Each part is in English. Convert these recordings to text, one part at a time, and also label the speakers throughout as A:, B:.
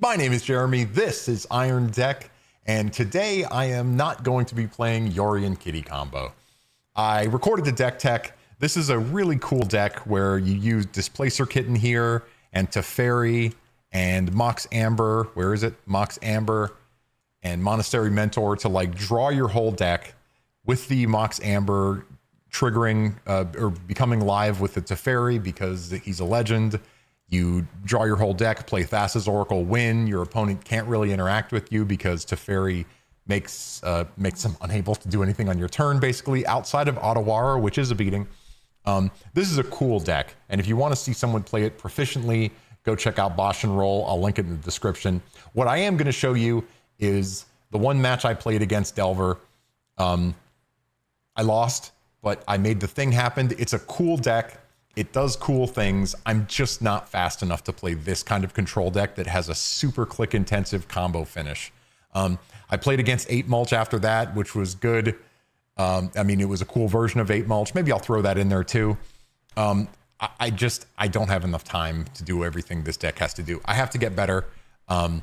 A: My name is Jeremy, this is Iron Deck, and today I am not going to be playing YORION Kitty Combo. I recorded the deck tech. This is a really cool deck where you use Displacer Kitten here, and Teferi, and Mox Amber, where is it? Mox Amber, and Monastery Mentor to like draw your whole deck with the Mox Amber triggering or becoming live with the Teferi because he's a legend. You draw your whole deck, play Thassa's Oracle, win. Your opponent can't really interact with you because Teferi makes them unable to do anything on your turn, basically, outside of Otawara, which is a beating. This is a cool deck, and if you want to see someone play it proficiently, go check out Bosch and Roll. I'll link it in the description. What I am going to show you is the one match I played against Delver. I lost, but I made the thing happen. It's a cool deck. It does cool things. I'm just not fast enough to play this kind of control deck that has a super click intensive combo finish. I played against 8 Mulch after that, which was good. I mean, it was a cool version of 8 Mulch. Maybe I'll throw that in there too. I don't have enough time to do everything this deck has to do. I have to get better. And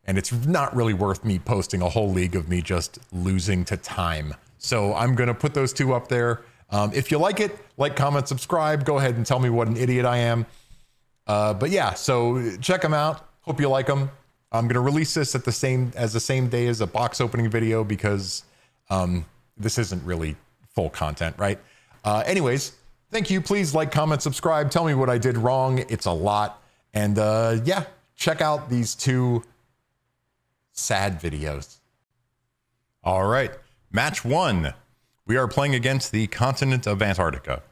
A: it's not really worth me posting a whole league of me just losing to time. So I'm going to put those two up there. If you like it, like, comment, subscribe. Go ahead and tell me what an idiot I am. But yeah, so check them out. Hope you like them. I'm going to release this at the same day as a box opening video because this isn't really full content, right? Anyways, thank you. Please like, comment, subscribe. Tell me what I did wrong. It's a lot. And yeah, check out these two sad videos. All right, match 1. We are playing against the continent of Antarctica.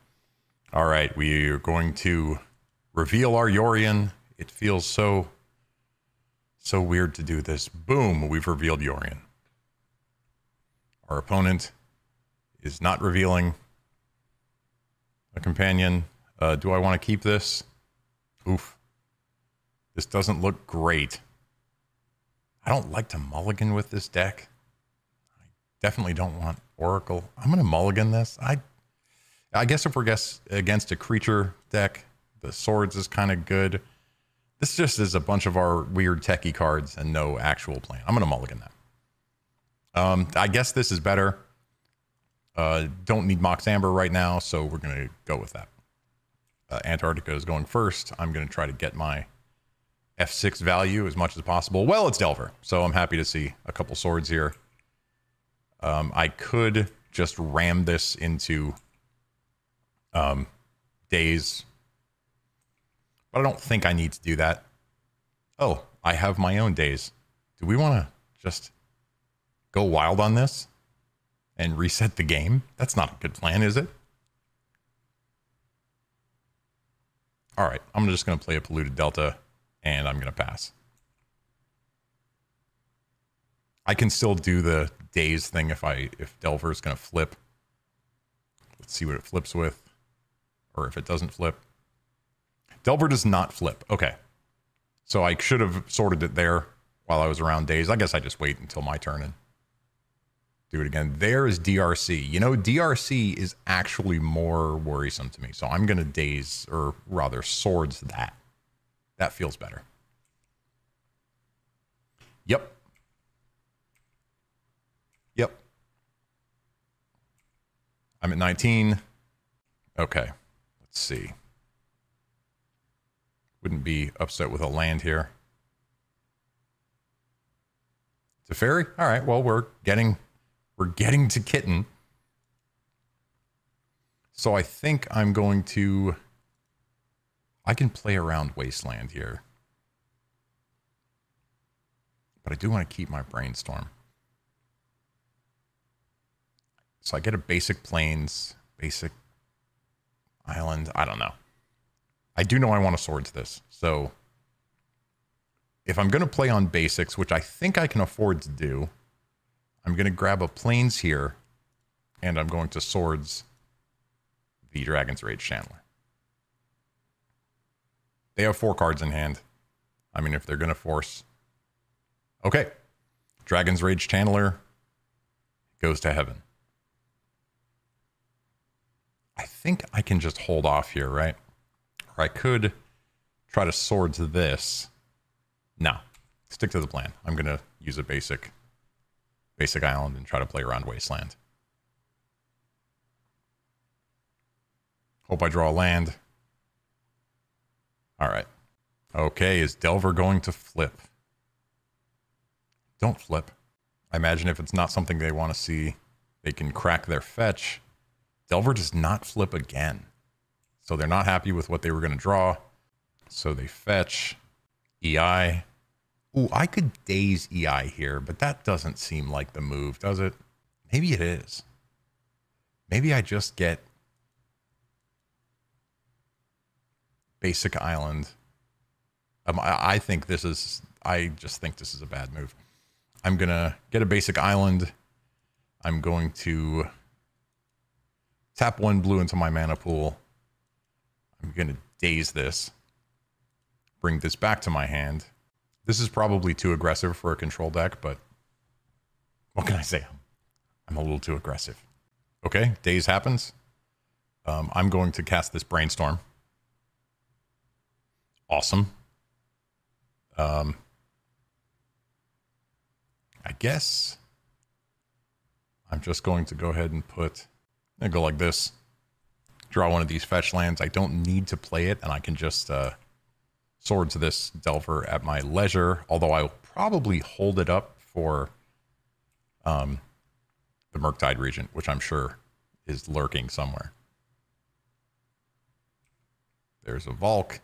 A: All right, we are going to reveal our Yorion. It feels so weird to do this. Boom, we've revealed Yorion. Our opponent is not revealing a companion. Do I want to keep this? Oof. This doesn't look great. I don't like to mulligan with this deck. I definitely don't want Oracle. I'm going to mulligan this. I guess if we're against a creature deck, the swords is kind of good. This just is a bunch of our weird techie cards and no actual plan. I'm going to mulligan that. I guess this is better. Don't need Mox Amber right now, so we're going to go with that. Antarctica is going first. I'm going to try to get my F6 value as much as possible. Well, it's Delver, so I'm happy to see a couple swords here. I could just ram this into days, but I don't think I need to do that. Oh, I have my own days. Do we want to just go wild on this and reset the game? That's not a good plan, is it? All right, I'm just going to play a Polluted Delta, and I'm going to pass. I can still do the days thing if Delver is going to flip. Let's see what it flips with, or if it doesn't flip. Delver does not flip. Okay, so I should have sorted it there while I was around days. I guess I just wait until my turn and do it again. There is DRC. You know, DRC is actually more worrisome to me, so I'm going to days, or rather swords that. That feels better. Yep. Yep. I'm at 19. Okay. Let's see. Wouldn't be upset with a land here. Teferi? All right. Well, we're getting to Kitten. So I think I'm going to... I can play around Wasteland here. But I do want to keep my Brainstorm. So I get a basic Plains, basic Island. I don't know. I do know I want to Swords this. So if I'm going to play on basics, which I think I can afford to do, I'm going to grab a Plains here, and I'm going to Swords the Dragon's Rage Channeler. They have 4 cards in hand. I mean, if they're going to force... Okay. Dragon's Rage Channeler goes to heaven. I think I can just hold off here, right? Or I could try to Swords this. No. stick to the plan. I'm going to use a basic island and try to play around Wasteland. Hope I draw a land. All right. Okay, is Delver going to flip? Don't flip. I imagine if it's not something they want to see, they can crack their fetch. Delver does not flip again. So they're not happy with what they were going to draw. So they fetch EI. Ooh, I could daze EI here, but that doesn't seem like the move, does it? Maybe it is. Maybe I just get basic island. I just think this is a bad move. I'm going to get a basic island. I'm going to tap 1 blue into my mana pool. I'm going to daze this. Bring this back to my hand. This is probably too aggressive for a control deck, but what can I say? I'm a little too aggressive. Okay, daze happens. I'm going to cast this Brainstorm. Awesome. I guess I'm just going to go ahead and go like this. Draw one of these fetch lands. I don't need to play it, and I can just sword to this Delver at my leisure, although I'll probably hold it up for the Murktide Regent, which I'm sure is lurking somewhere. There's a Valk.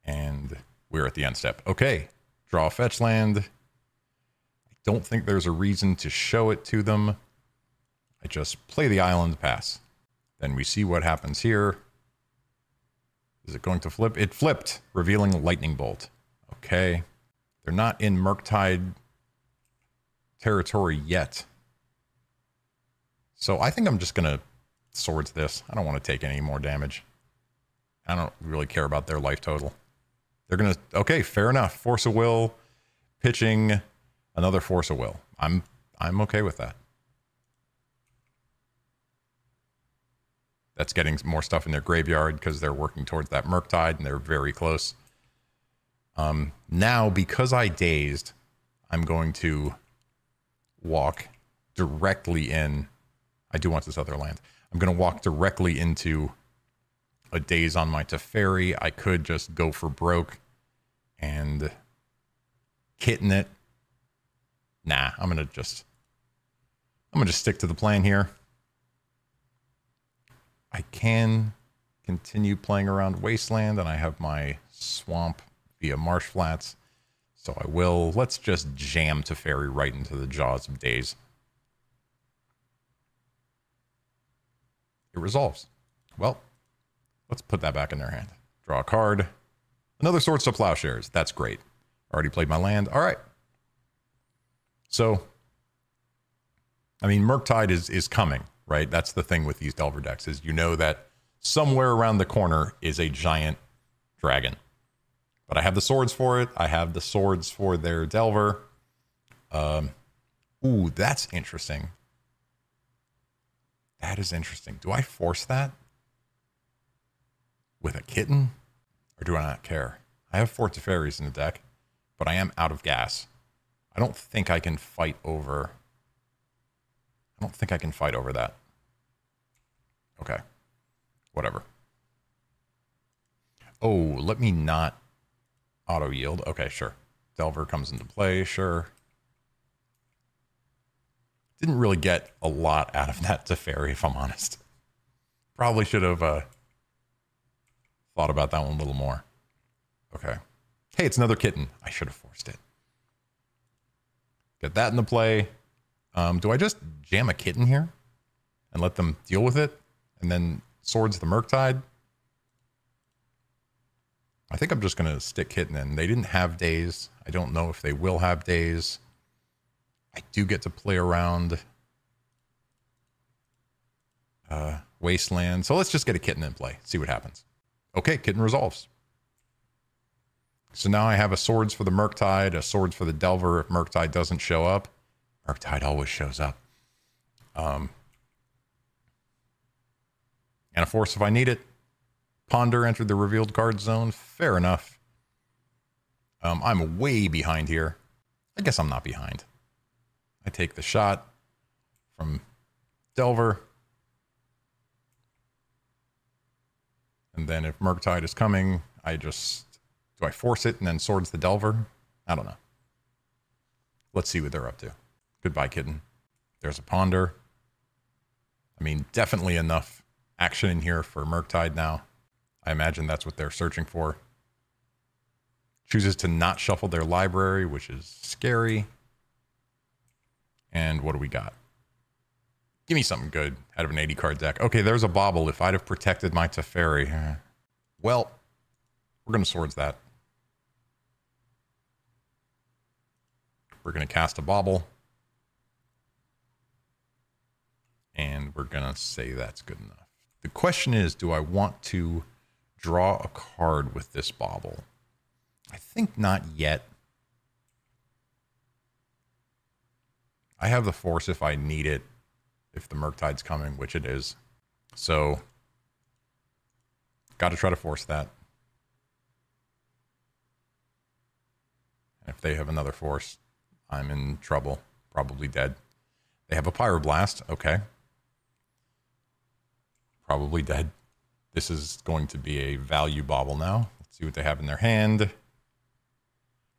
A: And we're at the end step. Okay, draw a fetch land. I don't think there's a reason to show it to them. I just play the island, pass. Then we see what happens here. Is it going to flip? It flipped, revealing Lightning Bolt. Okay. They're not in Murktide territory yet. So I think I'm just going to swords this. I don't want to take any more damage. I don't really care about their life total. They're going to... Okay, fair enough. Force of Will, pitching another Force of Will. I'm okay with that. That's getting more stuff in their graveyard because they're working towards that Murktide and they're very close. Now, because I dazed, I'm going to walk directly in. I do want this other land. I'm going to walk directly into a daze on my Teferi. I could just go for broke and kitten it. Nah, I'm gonna just stick to the plan here. I can continue playing around Wasteland, and I have my swamp via Marsh Flats, so I will. Let's just jam Teferi right into the jaws of daze. It resolves. Well, let's put that back in their hand. Draw a card. Another Swords to Plowshares. That's great. Already played my land. All right. So, I mean, Murktide is coming, right? That's the thing with these Delver decks, is you know that somewhere around the corner is a giant dragon. But I have the swords for it. I have the swords for their Delver. Ooh, that's interesting. That is interesting. Do I force that with a kitten? Or do I not care? I have 4 Teferis in the deck, but I am out of gas. I don't think I can fight over... that. Okay. Whatever. Oh, let me not auto yield. Okay, sure. Delver comes into play, sure. Didn't really get a lot out of that Teferi, if I'm honest. Probably should have thought about that one a little more. Okay. Hey, it's another kitten. I should have forced it. Get that into play. Do I just jam a kitten here and let them deal with it? And then swords the Murktide? I think I'm just going to stick kitten in. They didn't have days. I don't know if they will have days. I do get to play around Wasteland. So let's just get a kitten in play. See what happens. Okay, kitten resolves. So now I have a swords for the Murktide, a swords for the Delver if Murktide doesn't show up. Murktide always shows up. And a force if I need it. Ponder entered the revealed card zone. Fair enough. I'm way behind here. I guess I'm not behind. I take the shot from Delver. And then if Murktide is coming, do I force it and then swords the Delver? I don't know. Let's see what they're up to. Goodbye, kitten. There's a Ponder. I mean, definitely enough action in here for Murktide now. I imagine that's what they're searching for. Chooses to not shuffle their library, which is scary. And what do we got? Give me something good out of an 80 card deck. Okay, there's a Bobble. If I'd have protected my Teferi. Well, we're going to swords that. We're going to cast a Bobble. And we're going to say that's good enough. The question is, do I want to draw a card with this Bobble? I think not yet. I have the force if I need it, if the Murktide's coming, which it is. So, got to try to force that. And if they have another force, I'm in trouble. Probably dead. They have a Pyroblast. Okay. Probably dead. This is going to be a value Bobble now. Let's see what they have in their hand.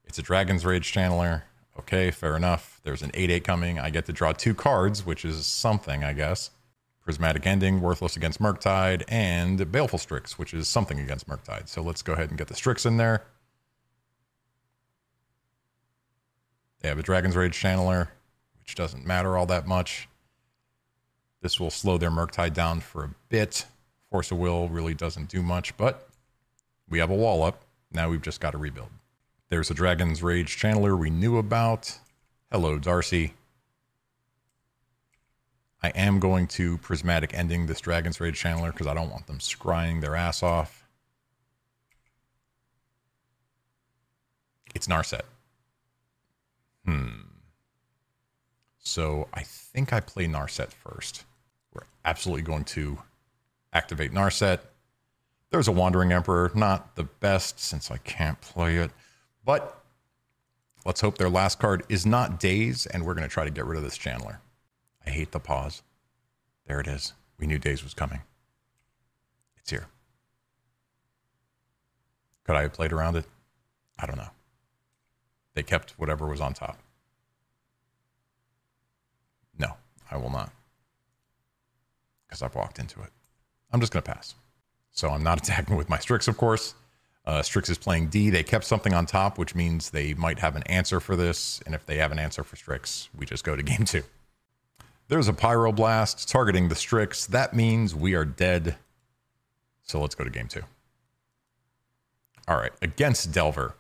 A: It's a Dragon's Rage Channeler. Okay, fair enough. There's an 8/8 coming. I get to draw 2 cards, which is something, I guess. Prismatic Ending, worthless against Murktide, and Baleful Strix, which is something against Murktide. So let's go ahead and get the Strix in there. They have a Dragon's Rage Channeler, which doesn't matter all that much. This will slow their Murktide down for a bit. Force of Will really doesn't do much, but we have a wall up. Now we've just got to rebuild. There's a Dragon's Rage Channeler we knew about. Hello, Darcy. I am going to Prismatic Ending this Dragon's Rage Channeler because I don't want them scrying their ass off. It's Narset. So I think I play Narset first. We're absolutely going to activate Narset. There's a Wandering Emperor. Not the best since I can't play it. But let's hope their last card is not Daze, and we're going to try to get rid of this Channeler. I hate the pause. There it is. We knew Daze was coming. It's here. Could I have played around it? I don't know. They kept whatever was on top. No, I will not. Because I've walked into it. I'm just going to pass. So I'm not attacking with my Strix, of course. Strix is playing D. They kept something on top, which means they might have an answer for this. And if they have an answer for Strix, we just go to game 2. There's a Pyroblast targeting the Strix. That means we are dead. So let's go to game 2. All right, against Delver.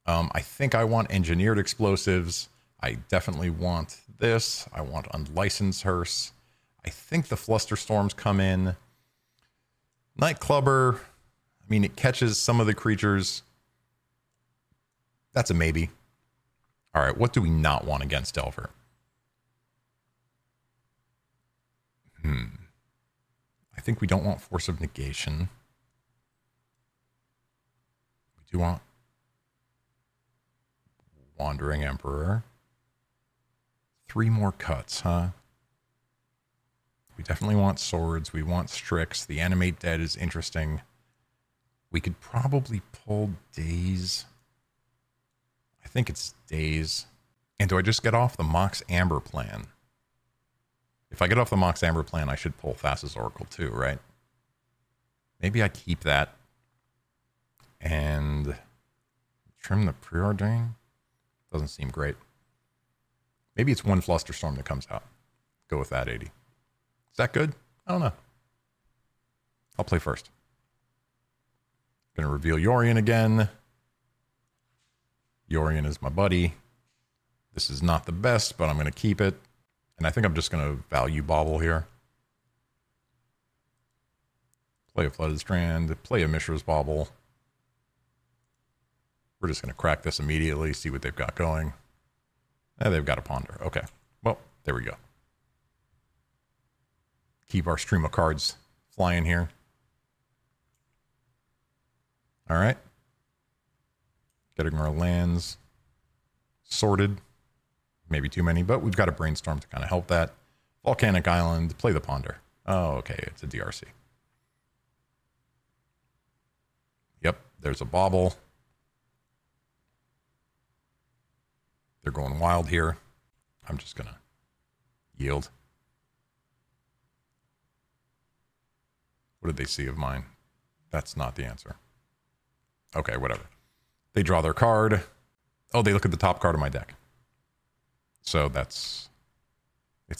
A: I think I want Engineered Explosives. I definitely want this. I want Unlicensed Hearse. I think the Flusterstorms come in. Nightclubber. I mean, it catches some of the creatures. That's a maybe. All right, what do we not want against Delver? I think we don't want Force of Negation. We do want Wandering Emperor. 3 more cuts, huh? We definitely want Swords. We want Strix. The Animate Dead is interesting. We could probably pull Daze. I think it's Daze. And do I just get off the Mox Amber plan? If I get off the Mox Amber plan, I should pull Thassa's Oracle too, right? Maybe I keep that. And trim the Preordain? Doesn't seem great. Maybe it's 1 Flusterstorm that comes out. Go with that 80. Is that good? I don't know. I'll play first. Gonna reveal Yorion again. Yorion is my buddy. This is not the best, but I'm gonna keep it. And I think I'm just gonna value Bobble here. Play a Flooded Strand, play a Mishra's Bobble. We're just gonna crack this immediately, see what they've got going. They've got a Ponder. Okay. Well, there we go. Keep our stream of cards flying here. All right. getting our lands sorted. Maybe too many, but we've got a brainstorm to kind of help that. Volcanic Island, play the Ponder. Oh, okay, it's a DRC. Yep, there's a bauble. They're going wild here. I'm just gonna yield. What did they see of mine? That's not the answer. Okay, whatever. They draw their card. Oh, they look at the top card of my deck. So it's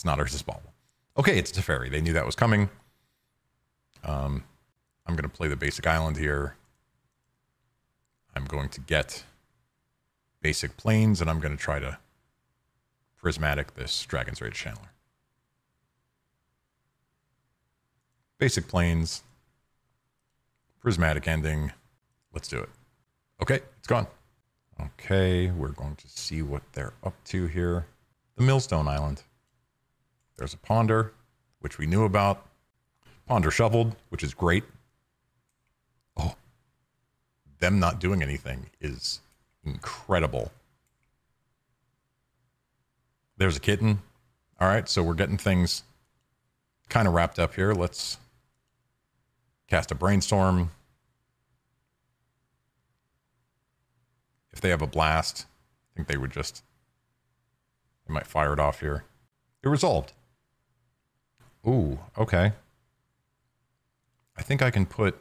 A: not Urza's Bauble. Okay, it's Teferi. They knew that was coming. I'm going to play the basic island here. I'm going to get basic planes, and I'm going to try to prismatic this Dragon's Rage Channeler. Basic planes. Prismatic ending. Let's do it. Okay, it's gone. Okay, we're going to see what they're up to here. The Millstone Island. There's a Ponder, which we knew about. Ponder shuffled, which is great. Oh, them not doing anything is incredible. There's a kitten. All right, so we're getting things kind of wrapped up here. Let's cast a Brainstorm. If they have a blast, I think they would just... They might fire it off here. It resolved. Ooh, okay. I think I can put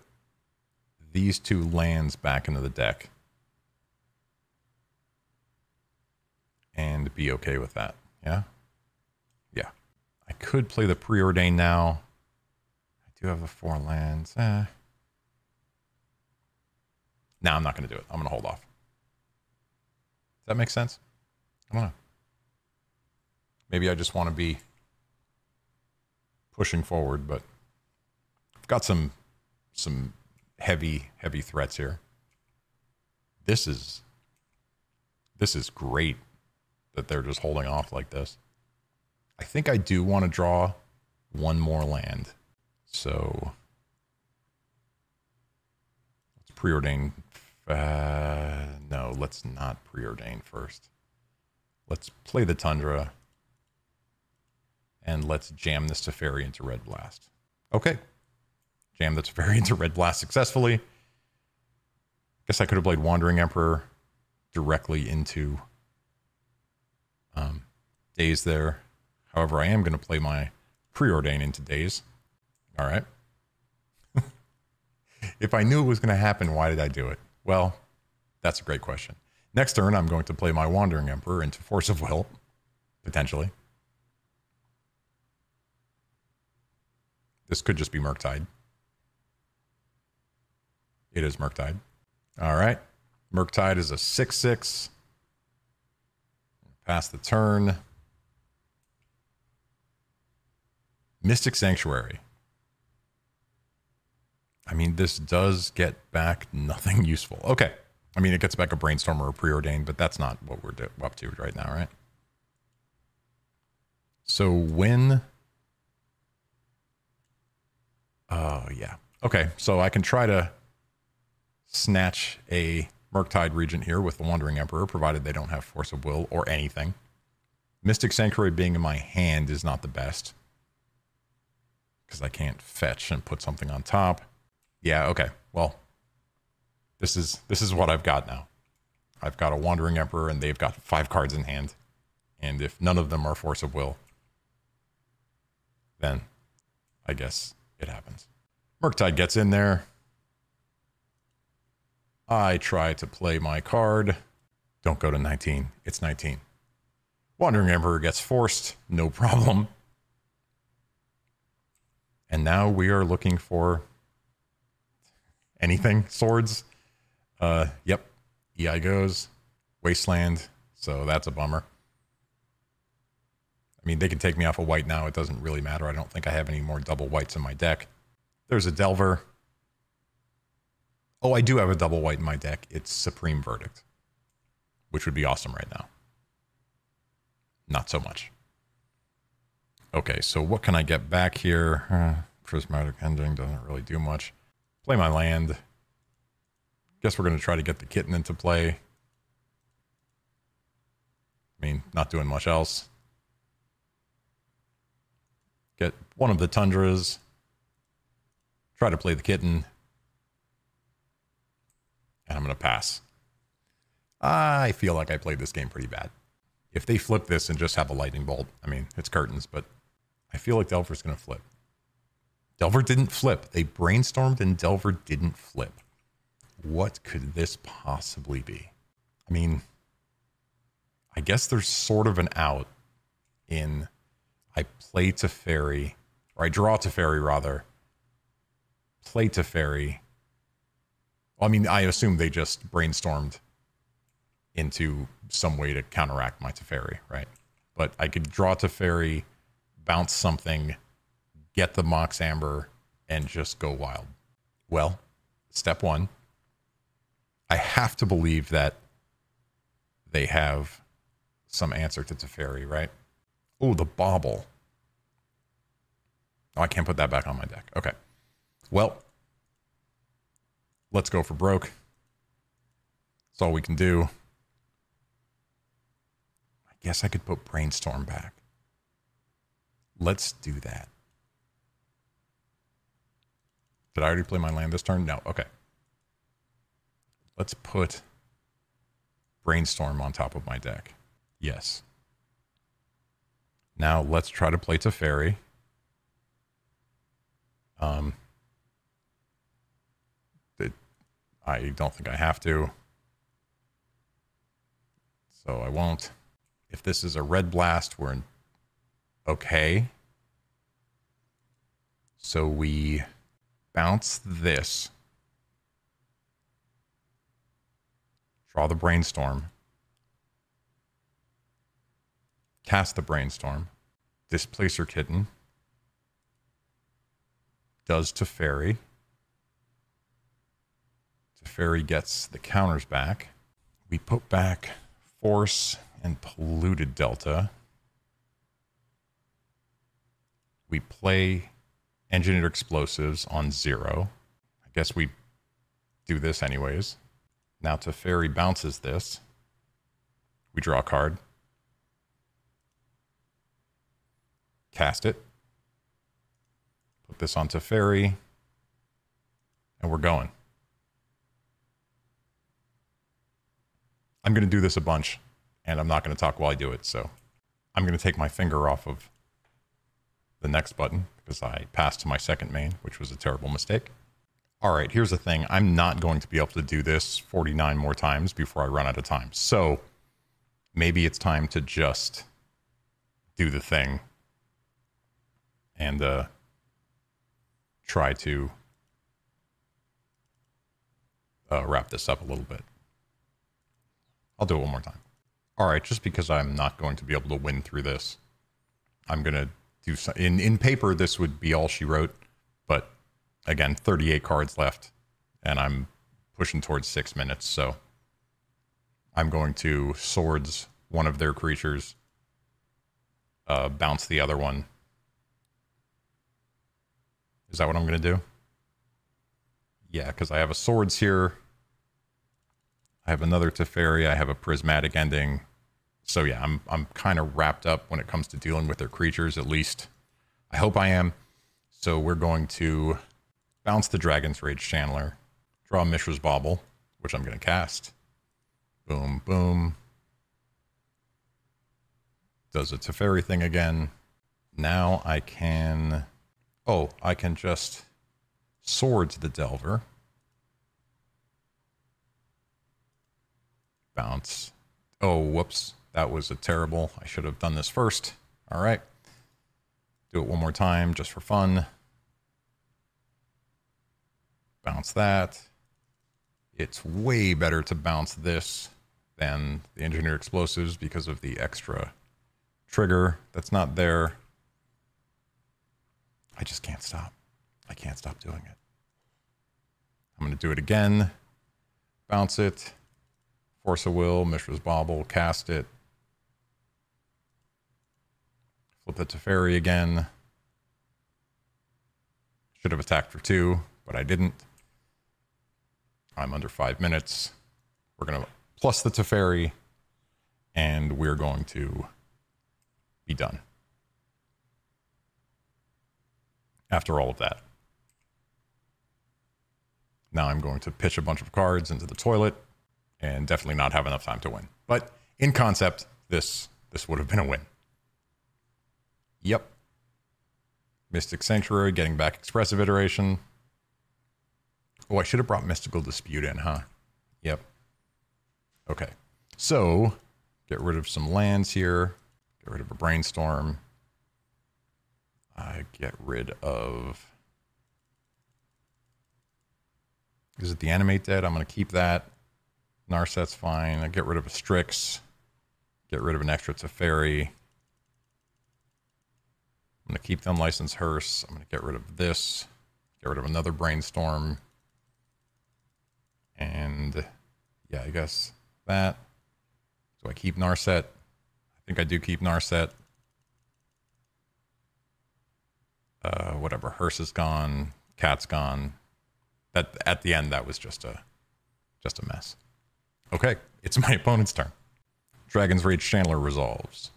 A: these two lands back into the deck. And be okay with that. Yeah? Yeah. I could play the Preordain now. I do have the 4 lands. No, I'm not going to do it. I'm going to hold off. Does that make sense? I don't know. Maybe I just want to be pushing forward, but I've got some heavy threats here. This is great that they're just holding off like this. I think I do want to draw one more land. So let's preordain. No, let's not preordain first. Let's play the Tundra. And let's jam this Teferi into Red Blast. Okay. Jam the Teferi into Red Blast successfully. Guess I could have played Wandering Emperor directly into Daze there. However, I am going to play my Preordain into Daze. All right. If I knew it was going to happen, why did I do it? Well, that's a great question. Next turn, I'm going to play my Wandering Emperor into Force of Will, potentially. This could just be Murktide. It is Murktide. All right. Murktide is a 6/6. Pass the turn. Mystic Sanctuary. I mean, this does get back nothing useful. Okay. I mean, it gets back a Brainstorm or a Preordain, but that's not what we're up to right now, right? So when... Oh, yeah. Okay, so I can try to snatch a Murktide Regent here with the Wandering Emperor, provided they don't have Force of Will or anything. Mystic Sanctuary being in my hand is not the best, because I can't fetch and put something on top. Yeah, okay. Well, this is what I've got now. I've got a Wandering Emperor, and they've got 5 cards in hand. And if none of them are Force of Will, then I guess it happens. Murktide gets in there. I try to play my card. Don't go to 19. It's 19. Wandering Emperor gets forced. No problem. And now we are looking for anything. Swords. Yep. EI goes. Wasteland. So that's a bummer. I mean, they can take me off a white now. It doesn't really matter. I don't think I have any more double whites in my deck. There's a Delver. Oh, I do have a double white in my deck. It's Supreme Verdict, which would be awesome right now. Not so much. Okay, so what can I get back here? Prismatic Ending doesn't really do much. Play my land. Guess we're going to try to get the kitten into play. mean, not doing much else. Get one of the Tundras. Try to play the kitten. And I'm going to pass. I feel like I played this game pretty bad. If they flip this and just have a lightning bolt, I mean, it's curtains, but I feel like Delver's going to flip. Delver didn't flip. They brainstormed and Delver didn't flip. What could this possibly be? I mean, I guess there's sort of an out in I play Teferi, or I draw Teferi rather, play Teferi. Well, I mean, I assume they just brainstormed into some way to counteract my Teferi, right? But I could draw Teferi, bounce something, get the Mox Amber, and just go wild. Well, step one, I have to believe that they have some answer to Teferi, right? Oh, the Bauble. Oh, I can't put that back on my deck. Okay. Well, let's go for broke. That's all we can do. I guess I could put Brainstorm back. Let's do that. Did I already play my land this turn? No. Okay. Let's put Brainstorm on top of my deck. Yes. Now let's try to play Teferi. I don't think I have to. So I won't. If this is a red blast, we're in okay. So we bounce this. Draw the Brainstorm. Cast the Brainstorm. Displacer Kitten. Does Teferi. Teferi gets the counters back. We put back Force and Polluted Delta. We play Engineered Explosives on 0. I guess we do this anyways. Now Teferi bounces this. We draw a card. Cast it. Put this on Teferi. And we're going. I'm going to do this a bunch, and I'm not going to talk while I do it, so I'm going to take my finger off of the next button because I passed to my second main, which was a terrible mistake. All right, here's the thing. I'm not going to be able to do this 49 more times before I run out of time. So maybe it's time to just do the thing and try to wrap this up a little bit. I'll do it one more time. All right, just because I'm not going to be able to win through this, I'm going to do some, in paper, this would be all she wrote, but again, 38 cards left, and I'm pushing towards 6 minutes, so I'm going to swords one of their creatures, bounce the other one. Is that what I'm going to do? Yeah, because I have a swords here. I have another Teferi. I have a prismatic ending. So yeah, I'm kind of wrapped up when it comes to dealing with their creatures, at least. I hope I am. So we're going to bounce the Dragon's Rage Channeler, draw Mishra's Bauble, which I'm going to cast. Boom, boom. Does a Teferi thing again. Now I can... Oh, I can just swords the Delver. Bounce. Oh, whoops. That was a terrible... I should have done this first. All right. Do it one more time just for fun. Bounce that. It's way better to bounce this than the Engineer Explosives because of the extra trigger that's not there. I just can't stop. I can't stop doing it. I'm going to do it again. Bounce it. Force of Will, Mishra's Bauble, cast it. Flip the Teferi again. Should have attacked for 2, but I didn't. I'm under 5 minutes. We're going to plus the Teferi, and we're going to be done. After all of that. Now I'm going to pitch a bunch of cards into the toilet and definitely not have enough time to win. But in concept, this would have been a win. Yep. Mystic Sanctuary, getting back Expressive Iteration. Oh, I should have brought Mystical Dispute in, huh? Yep. Okay. So, get rid of some lands here. Get rid of a Brainstorm. I get rid of... Is it the Animate Dead? I'm going to keep that. Narset's fine. I get rid of a Strix. Get rid of an extra Teferi. I'm going to keep the Unlicensed Hearse. I'm going to get rid of this. Get rid of another Brainstorm. And yeah, I guess that. So I keep Narset. I think I do keep Narset. Whatever. Hearse is gone. Cat's gone. That at the end, that was just a mess. Okay, it's my opponent's turn. Dragon's Rage Chandler resolves.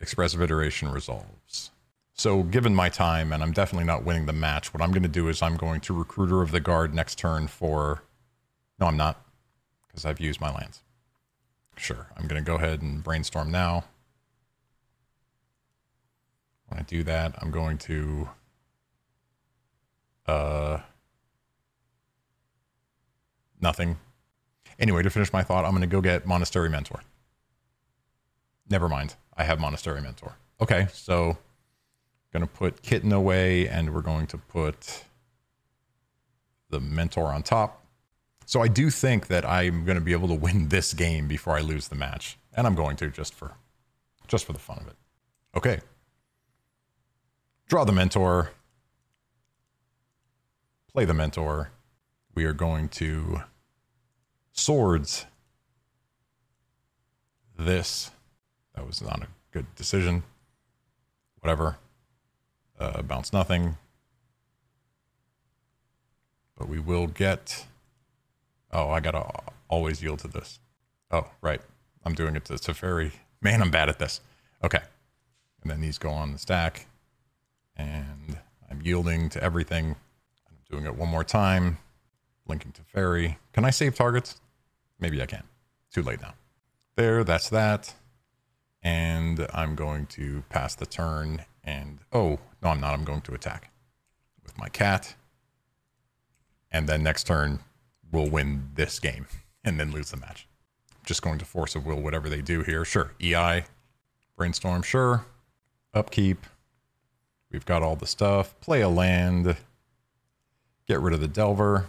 A: Expressive Iteration resolves. So given my time, and I'm definitely not winning the match, what I'm going to do is I'm going to Recruiter of the Guard next turn for... No, I'm not, because I've used my lands. Sure, I'm going to go ahead and Brainstorm now. When I do that, I'm going to... Nothing. Anyway, to finish my thought, I'm going to go get Monastery Mentor. Never mind. I have Monastery Mentor. Okay, so... Going to put Kitten away, and we're going to put the Mentor on top. So I do think that I'm going to be able to win this game before I lose the match. And I'm going to, just for the fun of it. Okay. Draw the Mentor. Play the Mentor. We are going to Swords this. That was not a good decision. Whatever. Bounce nothing. But we will get... Oh, I gotta always yield to this. Oh, right. I'm doing it to Teferi. Man, I'm bad at this. Okay. And then these go on the stack. And I'm yielding to everything. I'm doing it one more time. Linking Teferi. Can I save targets? Maybe I can. Too late now. There, that's that. And I'm going to pass the turn. And, oh, no, I'm not. I'm going to attack with my cat. And then next turn, we'll win this game and then lose the match. Just going to Force of Will whatever they do here. Sure. EI. Brainstorm. Sure. Upkeep. We've got all the stuff. Play a land. Get rid of the Delver.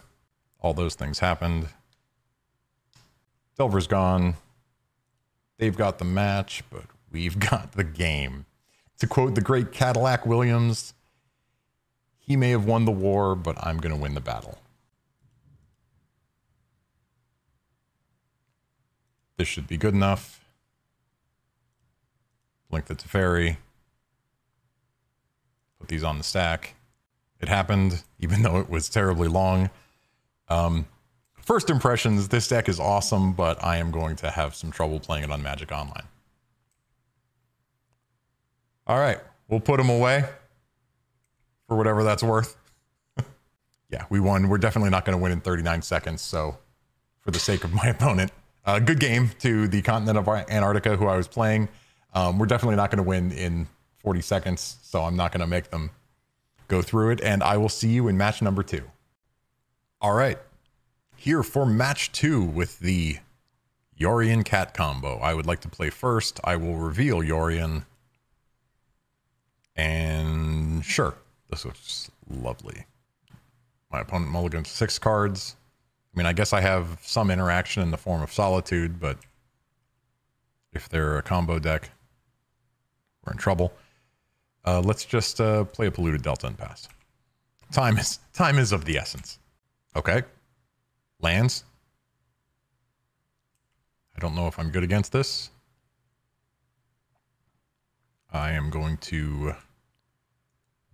A: All those things happened. Delver's gone. They've got the match, but we've got the game. To quote the great Cadillac Williams, he may have won the war, but I'm going to win the battle. This should be good enough. Link the Teferi. Put these on the stack. It happened, even though it was terribly long. First impressions, this deck is awesome, but I am going to have some trouble playing it on Magic Online. All right, we'll put them away for whatever that's worth. Yeah, we won. We're definitely not going to win in 39 seconds, so for the sake of my opponent, good game to the continent of Antarctica who I was playing. We're definitely not going to win in 40 seconds, so I'm not going to make them go through it, and I will see you in match number 2. All right, here for match 2 with the Yorion Cat combo. I would like to play first. I will reveal Yorion. And sure, this looks lovely. My opponent mulligans 6 cards. I mean, I guess I have some interaction in the form of Solitude, but if they're a combo deck, we're in trouble. Let's just play a Polluted Delta and pass. Time is of the essence. Okay. Lands. I don't know if I'm good against this. I am going to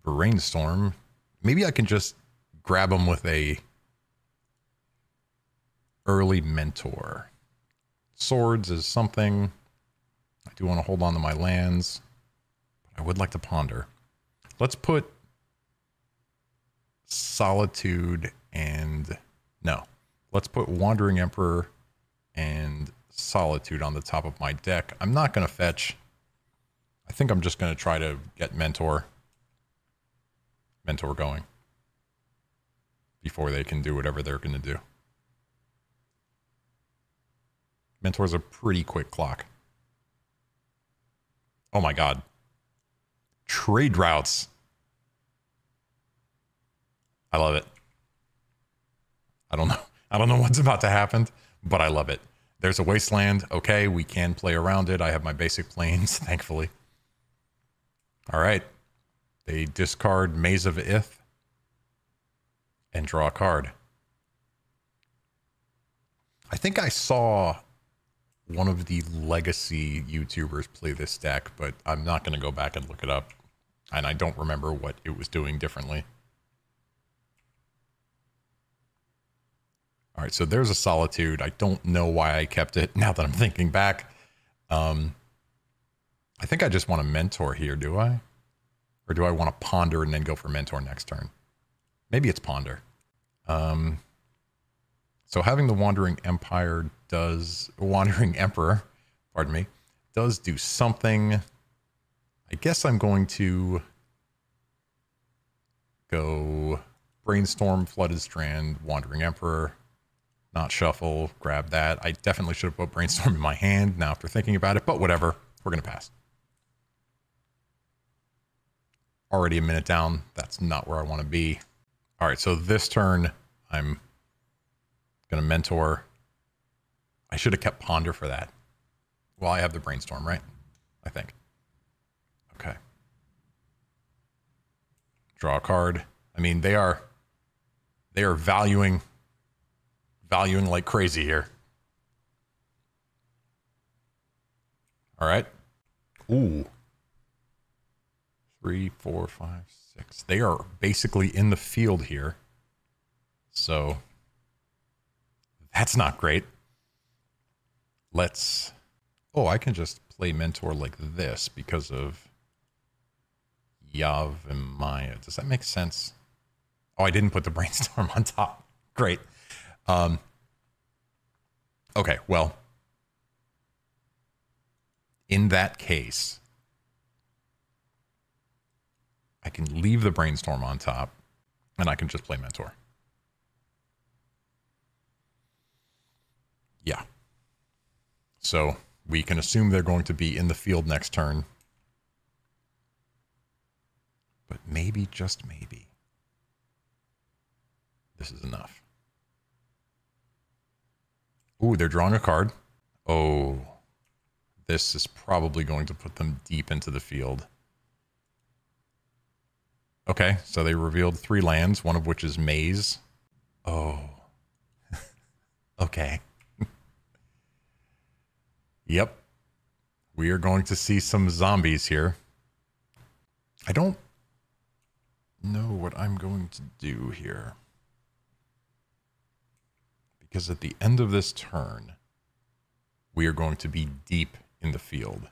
A: Brainstorm. Maybe I can just grab them with a early Mentor. Swords is something. I do want to hold on to my lands. But I would like to ponder. Let's put Solitude and... No. Let's put Wandering Emperor and Solitude on the top of my deck. I'm not going to fetch. I think I'm just going to try to get Mentor going before they can do whatever they're going to do. Mentor's a pretty quick clock. Oh my god. Trade routes. I love it. I don't know what's about to happen, but I love it. There's a wasteland. Okay, we can play around it. I have my basic planes, thankfully. All right. They discard Maze of Ith and draw a card. I think I saw one of the legacy YouTubers play this deck, but I'm not going to go back and look it up. And I don't remember what it was doing differently. All right, so there's a Solitude. I don't know why I kept it now that I'm thinking back. I think I just want to Mentor here, do I? Or do I want to Ponder and then go for Mentor next turn? Maybe it's Ponder. So having the Wandering Emperor, pardon me, does do something. I guess I'm going to go Brainstorm, Flooded Strand, Wandering Emperor, not shuffle, grab that. I definitely should have put Brainstorm in my hand now after thinking about it, but whatever. We're going to pass. Already a minute down. That's not where I want to be. All right, so this turn, I'm going to Mentor. I should have kept Ponder for that. Well, I have the Brainstorm, right? I think. Okay. Draw a card. I mean, they are valuing like crazy here. All right. Ooh. 3, 4, 5, 6. They are basically in the field here. So that's not great. Let's... Oh, I can just play Mentor like this because of Yav and Maya. Does that make sense? Oh, I didn't put the Brainstorm on top. Great. Okay, well, in that case, I can leave the Brainstorm on top and I can just play Mentor. Yeah. So we can assume they're going to be in the field next turn. But maybe, just maybe, this is enough. Ooh, they're drawing a card. Oh, this is probably going to put them deep into the field. Okay, so they revealed 3 lands, one of which is Maze. Oh. Okay. Yep. We are going to see some zombies here. I don't know what I'm going to do here. Because at the end of this turn, we are going to be deep in the field.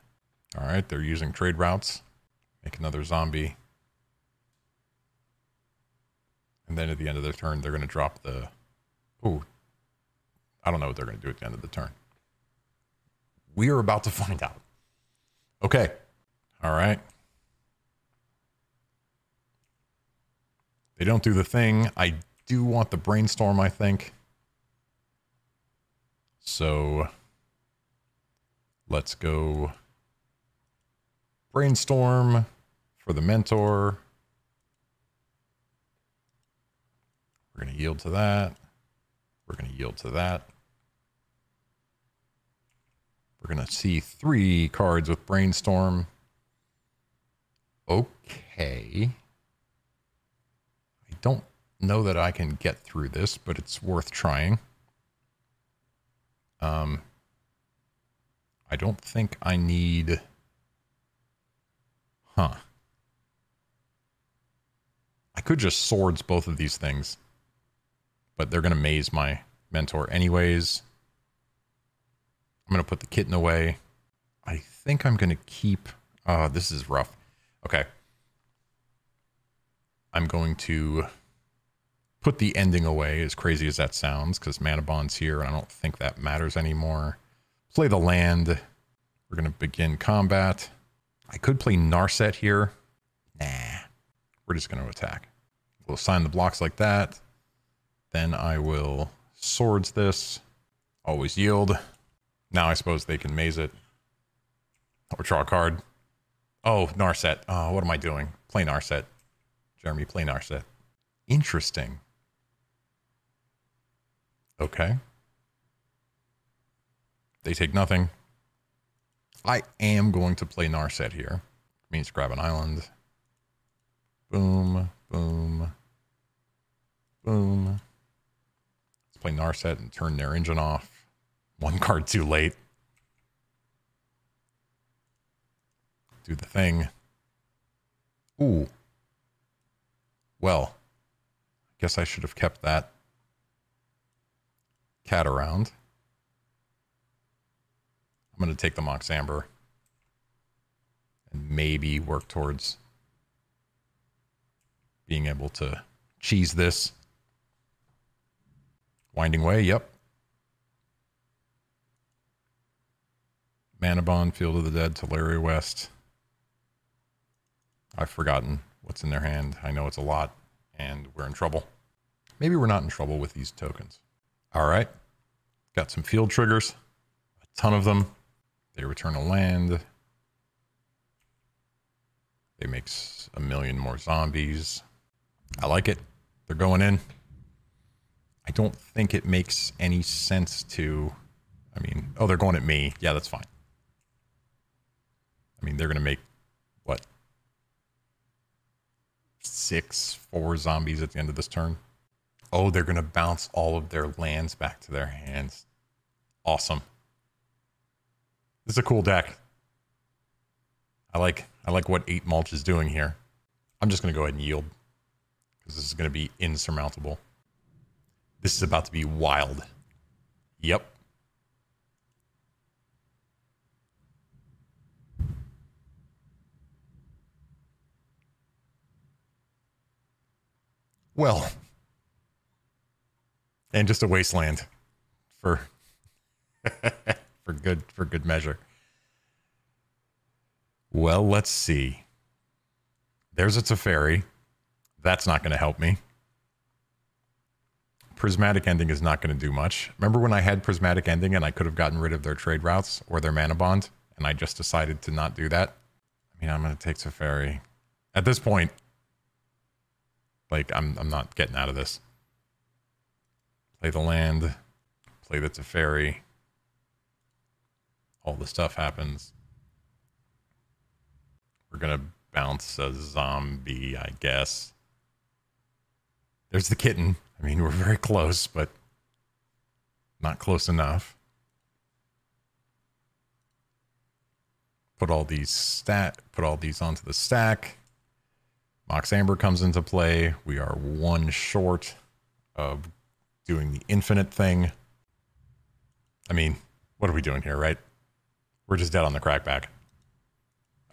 A: All right, they're using trade routes. Make another zombie. And then at the end of their turn, they're going to drop the... Ooh. I don't know what they're going to do at the end of the turn. We are about to find out. Okay. All right. They don't do the thing. I do want the Brainstorm, I think. So let's go Brainstorm for the Mentor. We're going to yield to that. We're going to yield to that. We're going to see 3 cards with Brainstorm. Okay. I don't know that I can get through this, but it's worth trying. I don't think I need... Huh. I could just swords both of these things. But they're going to maze my Mentor anyways. I'm going to put the kitten away. I think I'm going to keep... this is rough. Okay. I'm going to put the ending away, as crazy as that sounds, because Mana Bond's here, and I don't think that matters anymore. Play the land. We're going to begin combat. I could play Narset here. Nah. We're just going to attack. We'll assign the blocks like that. Then I will swords this. Always yield. Now I suppose they can maze it. Or draw a card. Oh, Narset. Oh, what am I doing? Play Narset. Jeremy, play Narset. Interesting. Okay. They take nothing. I am going to play Narset here. Means grab an island. Boom, boom, boom. Let's play Narset and turn their engine off. One card too late. Do the thing. Ooh. Well, I guess I should have kept that cat around. I'm going to take the Mox Amber and maybe work towards being able to cheese this. Winding Way, yep. Mana Bond, Field of the Dead, Teleria West. I've forgotten what's in their hand. I know it's a lot, and we're in trouble. Maybe we're not in trouble with these tokens. All right. Got some field triggers. A ton of them. They return a land. They make a million more zombies. I like it. They're going in. I don't think it makes any sense to... I mean, oh, they're going at me. Yeah, that's fine. I mean, they're going to make, what? 4 zombies at the end of this turn. Oh, they're going to bounce all of their lands back to their hands. Awesome. This is a cool deck. I like what 8 Mulch is doing here. I'm just going to go ahead and yield, because this is going to be insurmountable. This is about to be wild. Yep. Well, and just a wasteland for for good measure. Well, let's see. There's a Teferi. That's not going to help me. Prismatic Ending is not going to do much. Remember when I had Prismatic Ending and I could have gotten rid of their trade routes or their Mana Bond, and I just decided to not do that? I mean, I'm going to take Teferi. At this point, like, I'm not getting out of this. Play the land. Play the Teferi. All the stuff happens. We're going to bounce a zombie, I guess. There's the kitten. I mean, we're very close, but not close enough. Put all these onto the stack. Mox Amber comes into play. We are 1 short of doing the infinite thing. I mean, what are we doing here, right? We're just dead on the crackback.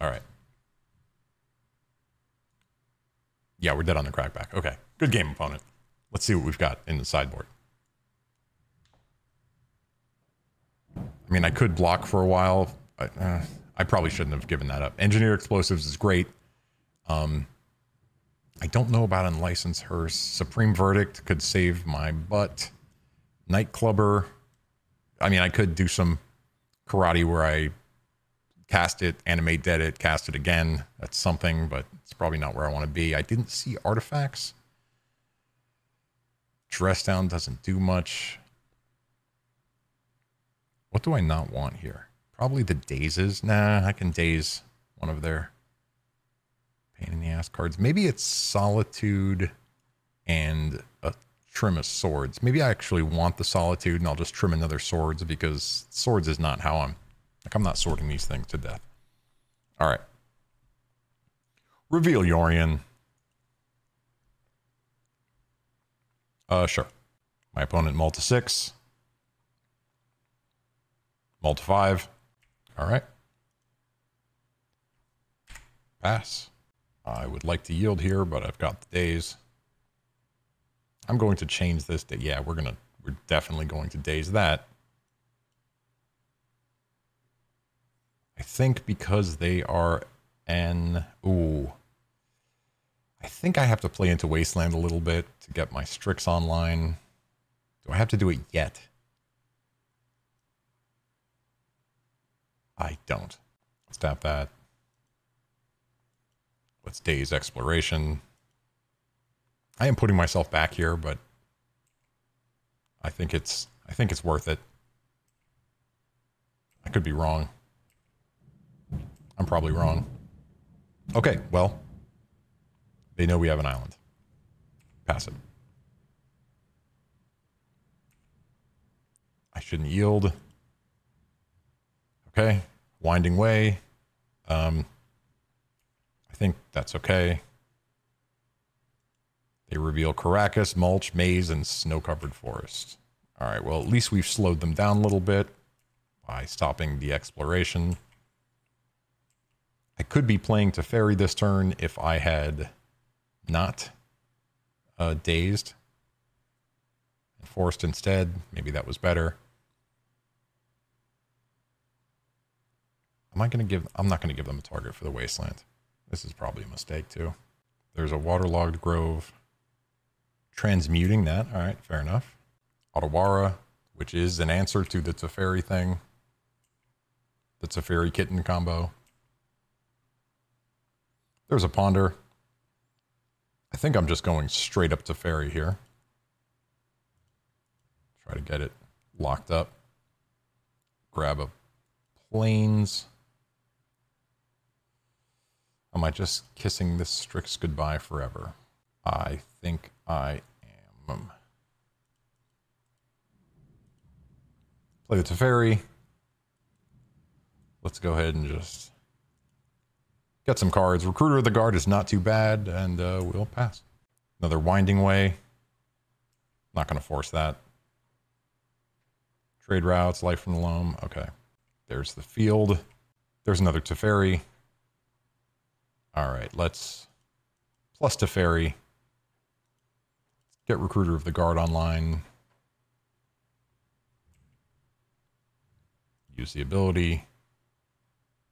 A: All right. Yeah, we're dead on the crackback. Okay. Good game, opponent. Let's see what we've got in the sideboard. I mean, I could block for a while. I probably shouldn't have given that up. Engineer Explosives is great. I don't know about Unlicense Her. Supreme Verdict could save my butt. Nightclubber. I mean, I could do some karate where I cast it, animate dead it, cast it again. That's something, but it's probably not where I want to be. I didn't see artifacts. Dress Down doesn't do much. What do I not want here? Probably the Dazes. Nah, I can daze one of their pain in the ass cards. Maybe it's Solitude and a trim of Swords. Maybe I actually want the Solitude and I'll just trim another Swords, because Swords is not how I'm not sorting these things to death. All right. Reveal Yorion. Sure. My opponent mull to 6. Mull to 5. All right. Pass. I would like to yield here, but I've got the daze. I'm going to change this to, yeah, we're definitely going to daze that. I think because they are ooh. I think I have to play into Wasteland a little bit to get my Strix online. Do I have to do it yet? I don't. Let's tap that. Let's daze Exploration. I am putting myself back here, but I think it's worth it. I could be wrong. I'm probably wrong. Okay, well, they know we have an island. Pass it. I shouldn't yield. Okay, Winding Way. I think that's okay. They reveal Caracas, Mulch, Maze, and Snow-Covered Forest. All right, well, at least we've slowed them down a little bit by stopping the exploration. I could be playing Teferi this turn if I had not dazed and forced instead. Maybe that was better. I'm not going to give them a target for the Wasteland. This is probably a mistake too. There's a waterlogged grove. Transmuting that. All right, fair enough. Otawara, which is an answer to the Teferi thing. The Teferi Kitten combo. There's a Ponder. I think I'm just going straight up Teferi here. Try to get it locked up. Grab a Plains. Am I just kissing this Strix goodbye forever? I think I am. Play the Teferi. Let's go ahead and just get some cards. Recruiter of the Guard is not too bad, and we'll pass. Another Winding Way. Not going to force that. Trade routes, Life from the Loam. Okay. There's the field. There's another Teferi. All right, let's plus Teferi. Get Recruiter of the Guard online. Use the ability.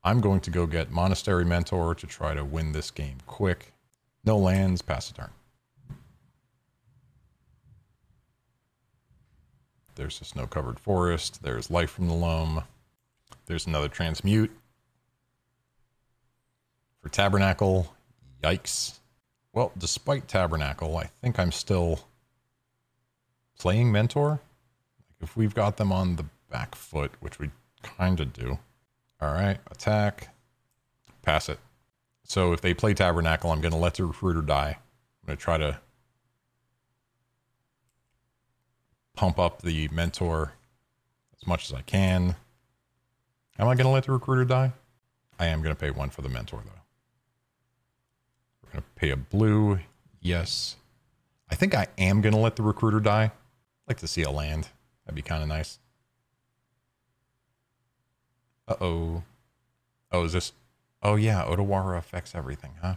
A: I'm going to go get Monastery Mentor to try to win this game quick. No lands, pass a turn. There's a Snow-Covered Forest. There's Life from the Loam. There's another Transmute. For Tabernacle, yikes. Well, despite Tabernacle, I think I'm still playing Mentor. Like if we've got them on the back foot, which we kind of do. All right, attack. Pass it. So if they play Tabernacle, I'm going to let the Recruiter die. I'm going to try to pump up the Mentor as much as I can. Am I going to let the Recruiter die? I am going to pay 1 for the Mentor, though. We're going to pay a blue. Yes. I think I am going to let the Recruiter die. I'd like to see a land. That'd be kind of nice. Uh-oh. Oh, is this... Oh, yeah. Otawara affects everything, huh?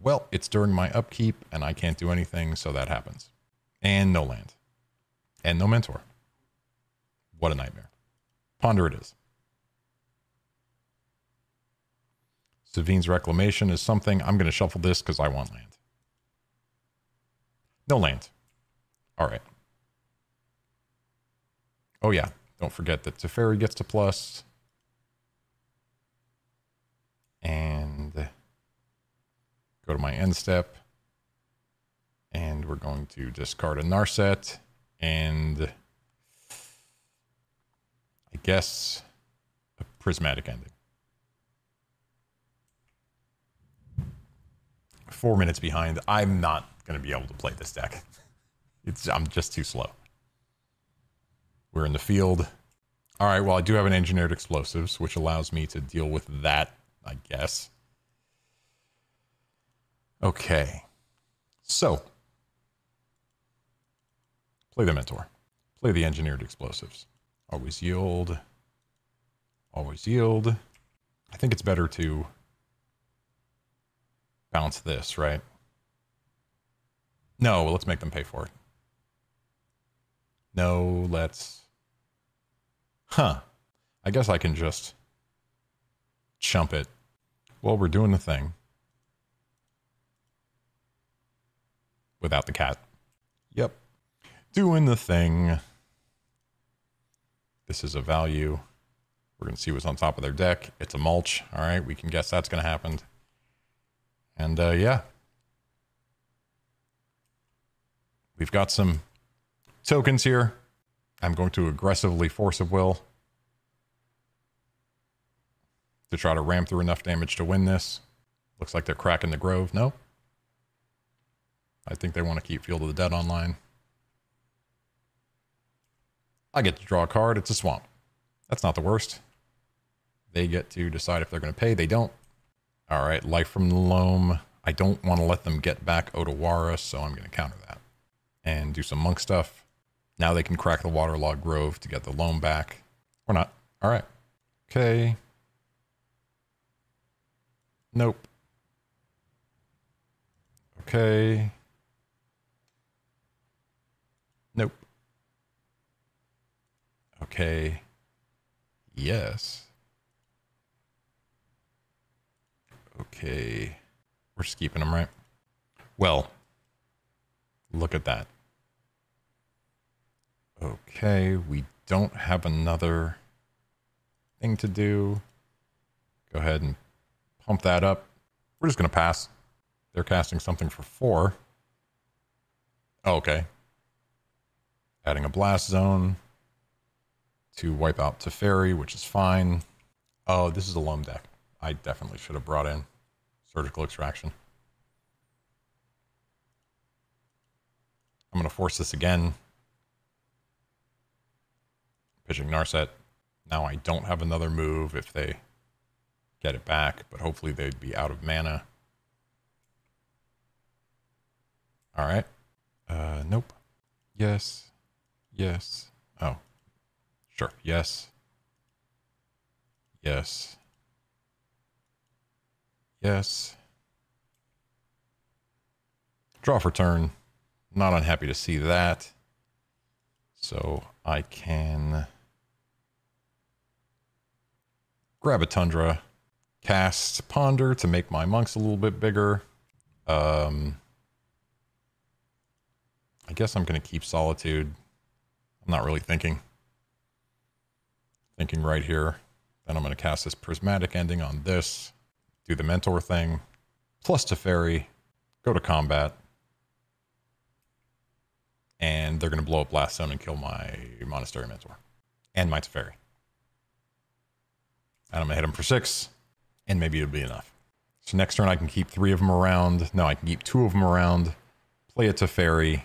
A: Well, it's during my upkeep, and I can't do anything, so that happens. And no land. And no Mentor. What a nightmare. Ponder it is. Savine's Reclamation is something. I'm going to shuffle this because I want land. No land. All right. Oh, yeah. Don't forget that Teferi gets to plus. And go to my end step. And we're going to discard a Narset. And I guess a Prismatic Ending. 4 minutes behind. I'm not going to be able to play this deck. I'm just too slow. We're in the field. All right, well, I do have an Engineered Explosives, which allows me to deal with that, I guess. Okay. So, play the Mentor. Play the Engineered Explosives. Always yield. Always yield. I think it's better to bounce this, right? No, well, let's make them pay for it. No, let's... Huh. I guess I can just chump it. Well, we're doing the thing. Without the cat. Yep. Doing the thing. This is a value. We're going to see what's on top of their deck. It's a mulch. All right, we can guess that's going to happen. And yeah. We've got some tokens here. I'm going to aggressively force of will to try to ram through enough damage to win this. Looks like they're cracking the Grove. No? I think they want to keep Field of the Dead online. I get to draw a card. It's a swamp. That's not the worst. They get to decide if they're going to pay. They don't. All right, Life from the Loam. I don't want to let them get back Otawara, so I'm going to counter that. And do some monk stuff. Now they can crack the Waterlogged Grove to get the loam back. Or not. All right. Okay. Nope. Okay. Nope. Okay. Yes. Okay. We're just keeping them, right? Well, look at that. Okay, we don't have another thing to do. Go ahead and pump that up. We're just going to pass. They're casting something for 4. Oh, okay. Adding a blast zone to wipe out Teferi, which is fine. Oh, this is a loam deck. I definitely should have brought in Surgical Extraction. I'm going to force this again. Pitching Narset. Now I don't have another move if they get it back, but hopefully they'd be out of mana. All right. Nope. Yes. Yes. Oh. Sure. Yes. Yes. Yes. Draw for turn. Not unhappy to see that. So I can grab a Tundra, cast Ponder to make my monks a little bit bigger. I guess I'm going to keep Solitude. I'm not really thinking. Thinking right here. Then I'm going to cast this Prismatic Ending on this. Do the Mentor thing. Plus Teferi. Go to combat. And they're going to blow up Blast Zone and kill my Monastery Mentor. And my Teferi. And I'm going to hit them for 6. And maybe it'll be enough. So next turn I can keep 3 of them around. No, I can keep 2 of them around. Play a Teferi.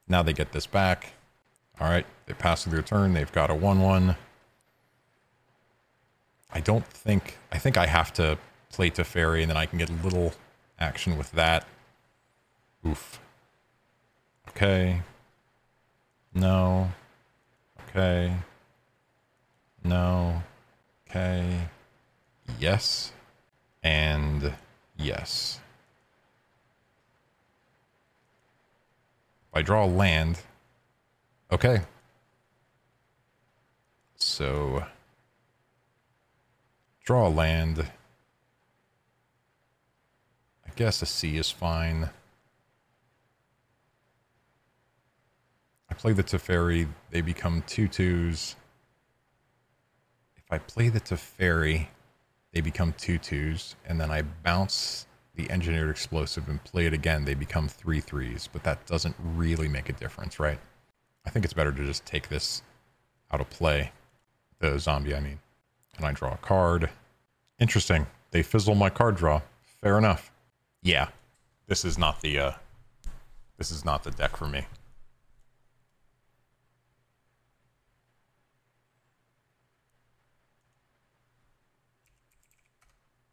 A: Now they get this back. Alright, they pass through their turn. They've got a 1/1. I think I have to play Teferi and then I can get a little action with that. Oof. Okay. No. Okay. No. Okay. Yes. And yes. If I draw a land. Okay. So draw a land. I guess a C is fine. I play the Teferi, they become 2/2s. If I play the Teferi, they become 2/2s, and then I bounce the Engineered Explosive and play it again, they become 3/3s, but that doesn't really make a difference, right? I think it's better to just take this out of play. The zombie, I mean. And I draw a card. Interesting. They fizzle my card draw. Fair enough. Yeah. This is not the deck for me.